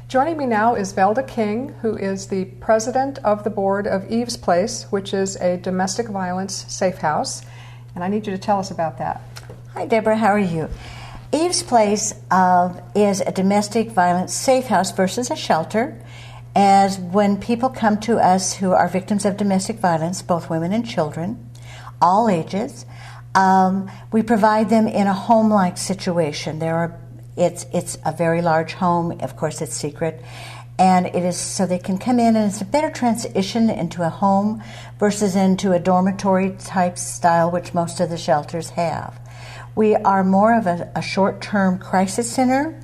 Joining me now is Velda King, who is the president of the board of Eve's Place, which is a domestic violence safe house. And I need you to tell us about that. Hi, Deborah. How are you? Eve's Place is a domestic violence safe house versus a shelter. As when people come to us who are victims of domestic violence, both women and children, all ages, we provide them in a home-like situation. It's a very large home. Of course, it's secret. And it is so they can come in, and it's a better transition into a home versus into a dormitory type style, which most of the shelters have. We are more of a short-term crisis center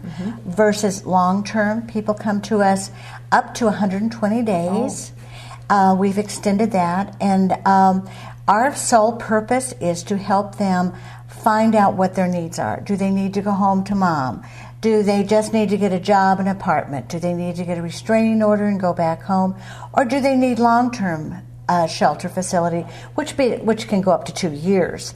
versus long-term. People come to us up to 120 days. We've extended that. And our sole purpose is to help them find out what their needs are. Do they need to go home to mom? Do they just need to get a job, an apartment? Do they need to get a restraining order and go back home? Or do they need long-term shelter facility, which can go up to 2 years?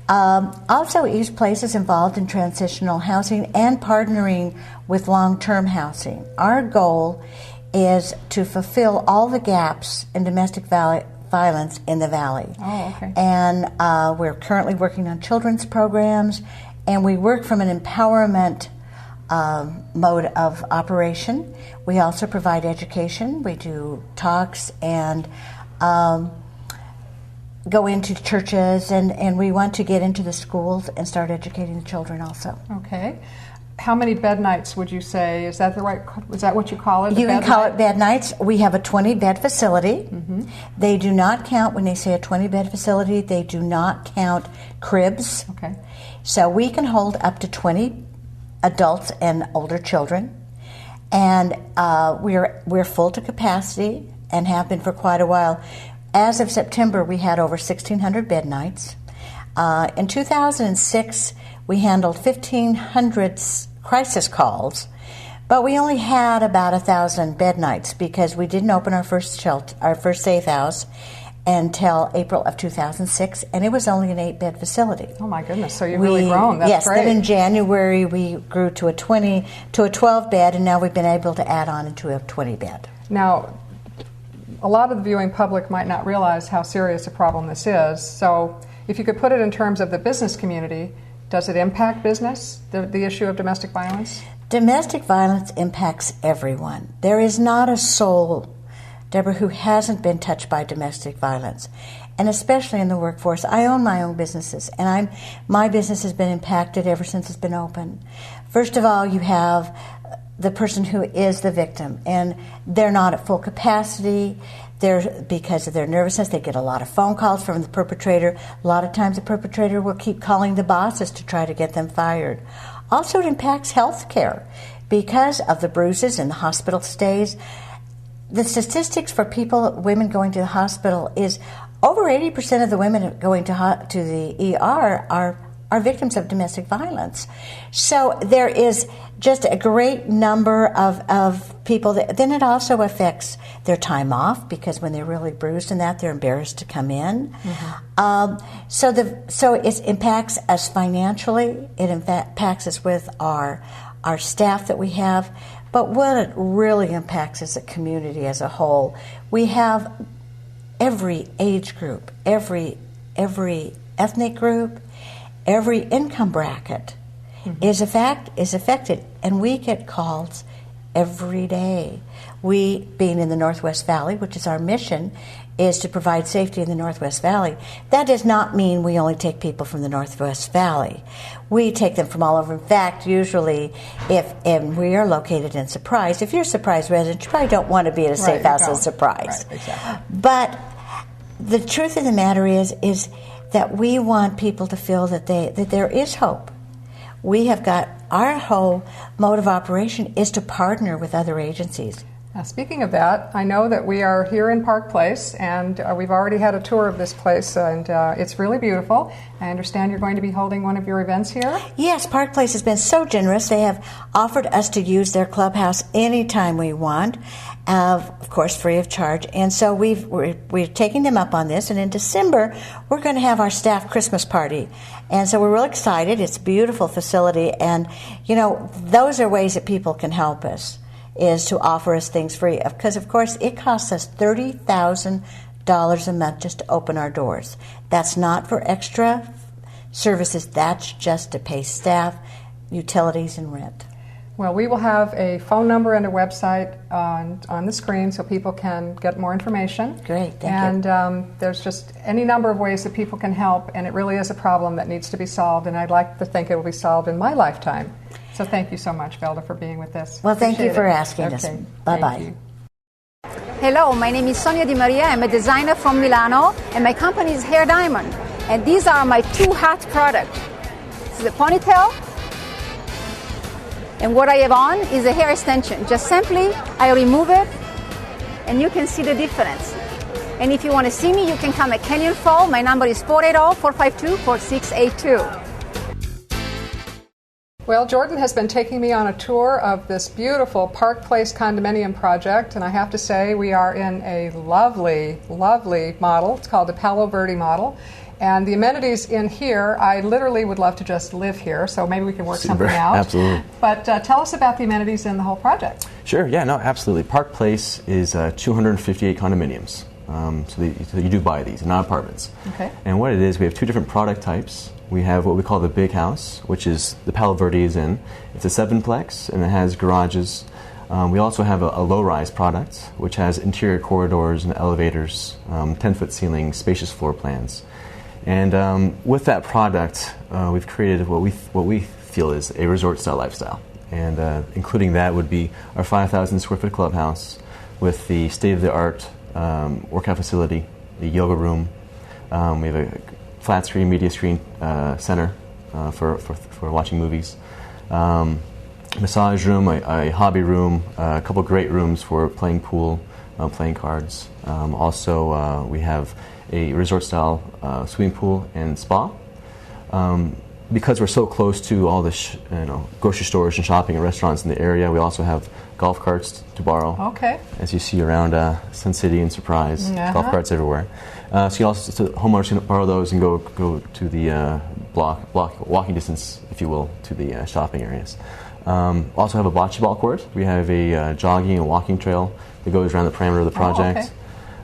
Also, Eve's Place is involved in transitional housing and partnering with long-term housing. Our goal is to fulfill all the gaps in domestic violence in the Valley. Oh, okay. And we're currently working on children's programs, and we work from an empowerment mode of operation. We also provide education. We do talks and go into churches, and we want to get into the schools and start educating the children also. Okay. How many bed nights would you say? Is that what you call it? You can call it bed nights. We have a 20-bed facility. They do not count, when they say a 20-bed facility, they do not count cribs. Okay. So we can hold up to 20 adults and older children. And we're full to capacity and have been for quite a while. As of September, we had over 1,600 bed nights. In 2006, we handled 1,500 crisis calls, but we only had about 1,000 bed nights because we didn't open our first safe house until April of 2006, and it was only an 8-bed facility. Oh my goodness! So you've really grown. That's yes, great. Then in January we grew to a 12 bed, and now we've been able to add on into a 20 bed. Now, a lot of the viewing public might not realize how serious a problem this is. So, if you could put it in terms of the business community, does it impact business, the issue of domestic violence? Domestic violence impacts everyone. There is not a soul, Deborah, who hasn't been touched by domestic violence, and especially in the workforce. I own my own businesses, and my business has been impacted ever since it's been open. First of all, you have the person who is the victim, and they're not at full capacity. Because of their nervousness, they get a lot of phone calls from the perpetrator. A lot of times the perpetrator will keep calling the bosses to try to get them fired. Also, it impacts health care because of the bruises and the hospital stays. The statistics for women going to the hospital is over 80% of the women going to the ER are victims of domestic violence. So there is just a great number of people. Then it also affects their time off, because when they're really bruised and they're embarrassed to come in. So it impacts us financially. It impacts us with our staff that we have. But what it really impacts is the community as a whole. We have every age group, every ethnic group, every income bracket is affected, and we get calls every day. We, being in the Northwest Valley, which is our mission, is to provide safety in the Northwest Valley. That does not mean we only take people from the Northwest Valley. We take them from all over. In fact, usually, and we are located in Surprise. If you're a Surprise resident, you probably don't want to be at a safe house in Surprise. Right, exactly. But the truth of the matter is that we want people to feel that there is hope. We have got, our whole mode of operation is to partner with other agencies. Now, speaking of that, I know that we are here in Park Place, and we've already had a tour of this place, and it's really beautiful. I understand you're going to be holding one of your events here? Yes, Park Place has been so generous. They have offered us to use their clubhouse anytime we want, of course, free of charge. And so we're taking them up on this, and in December, we're going to have our staff Christmas party. And so we're real excited. It's a beautiful facility, and, those are ways that people can help us. is to offer us things free. Because, of course, it costs us $30,000 a month just to open our doors. That's not for extra services. That's just to pay staff, utilities, and rent. Well, we will have a phone number and a website on the screen so people can get more information. Great, thank you. And there's just any number of ways that people can help, and it really is a problem that needs to be solved, and I'd like to think it will be solved in my lifetime. So thank you so much, Velda, for being with us. Well, thank you for Appreciate it. asking us. Okay, Bye-bye. thank you. Hello, my name is Sonia Di Maria. I'm a designer from Milano, and my company is Hair Diamond. And these are my two hot products. This is a ponytail, and what I have on is a hair extension. Just simply, I remove it, and you can see the difference. And if you want to see me, you can come at Canyon Fall. My number is 480-452-4682. Well, Jordan has been taking me on a tour of this beautiful Park Place condominium project, and I have to say we are in a lovely, lovely model. It's called the Palo Verde model. And the amenities in here, I literally would love to just live here, so maybe we can work something out. Absolutely. But tell us about the amenities in the whole project. Sure, yeah, no, absolutely. Park Place is 258 condominiums. So you do buy these, not apartments. Okay. And what it is, we have two different product types. We have what we call the big house, which is the Palo Verde is in. It's a 7-plex, and it has garages. We also have a low-rise product, which has interior corridors and elevators, 10-foot ceilings, spacious floor plans. And with that product, we've created what we feel is a resort-style lifestyle. And including that would be our 5,000 square foot clubhouse with the state-of-the-art workout facility, the yoga room. We have a flat screen, media screen center for watching movies. Massage room, a hobby room, a couple great rooms for playing pool, playing cards. Also, we have a resort-style swimming pool and spa. Because we're so close to all the grocery stores and shopping and restaurants in the area, we also have golf carts to borrow. Okay. As you see around Sun City and Surprise, golf carts everywhere. So you also homeowners can borrow those and go to the block walking distance, if you will, to the shopping areas. Also have a bocce ball court. We have a jogging and walking trail that goes around the perimeter of the project.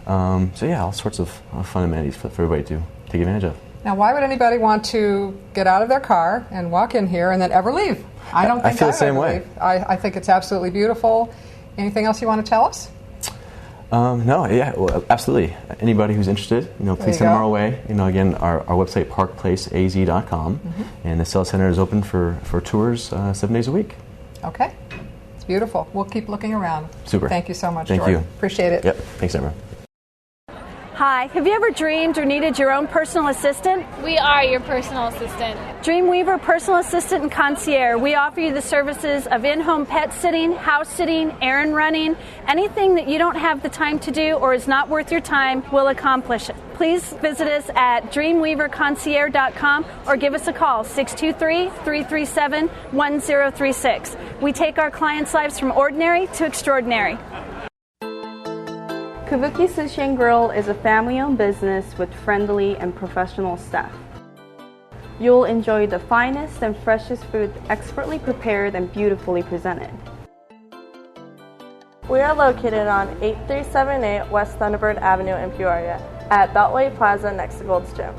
So yeah, all sorts of fun amenities for everybody to take advantage of. Now, why would anybody want to get out of their car and walk in here and then ever leave? I don't think I feel the same way. I think it's absolutely beautiful. Anything else you want to tell us? No, yeah, well, absolutely. Anybody who's interested, please send them our way. Again, our website, parkplaceaz.com, and the sales center is open for tours 7 days a week. Okay. It's beautiful. We'll keep looking around. Super. Thank you so much, Thank Jordan. you. Appreciate it. Yep. Thanks, Deborah. Hi, have you ever dreamed or needed your own personal assistant? We are your personal assistant. Dreamweaver Personal Assistant and Concierge. We offer you the services of in-home pet sitting, house sitting, errand running. Anything that you don't have the time to do or is not worth your time, we'll accomplish it. Please visit us at dreamweaverconcierge.com or give us a call, 623-337-1036. We take our clients' lives from ordinary to extraordinary. Kabuki Sushi and Grill is a family-owned business with friendly and professional staff. You'll enjoy the finest and freshest food expertly prepared and beautifully presented. We are located on 8378 West Thunderbird Avenue in Peoria at Beltway Plaza next to Gold's Gym.